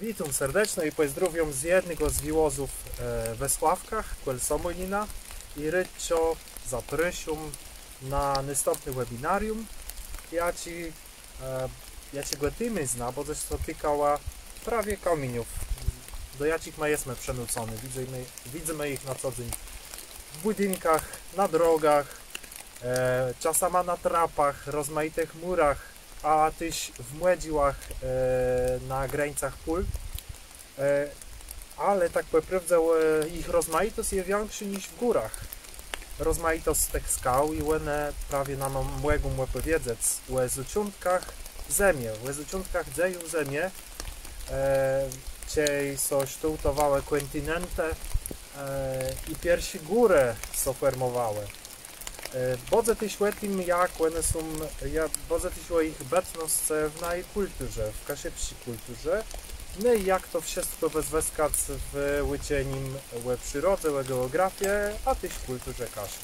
Witam serdecznie i pozdrowiam z jednego z wiłozów we Sławkach, Kłelsomojnina i ryczo zapraszam na następny webinarium. Ja ci gotymy zna, bo też dotykała prawie kamieniów, do jakich my jesteśmy przenucone. Widzimy ich na co dzień w budynkach, na drogach, czasami na trapach, rozmaitych murach, a też w młodziłach na granicach pól. Ale tak naprawdę ich rozmaitość jest większa niż w górach. Rozmaitość tych skał i one prawie nam mogą powiedzieć o zaczątkach ziemi, o zaczątkach dzieju ziemi, gdzie są kształtowały kontynenty i pierwsze góry są formowały. Bardzo też o tym, jak one są, bardzo też o ich obecność w naszej kulturze, w kaszepskiej kulturze, no i jak to wszystko bezweskać w uczeniem o przyrodzie, o geografii, a też w kulturze kaszy.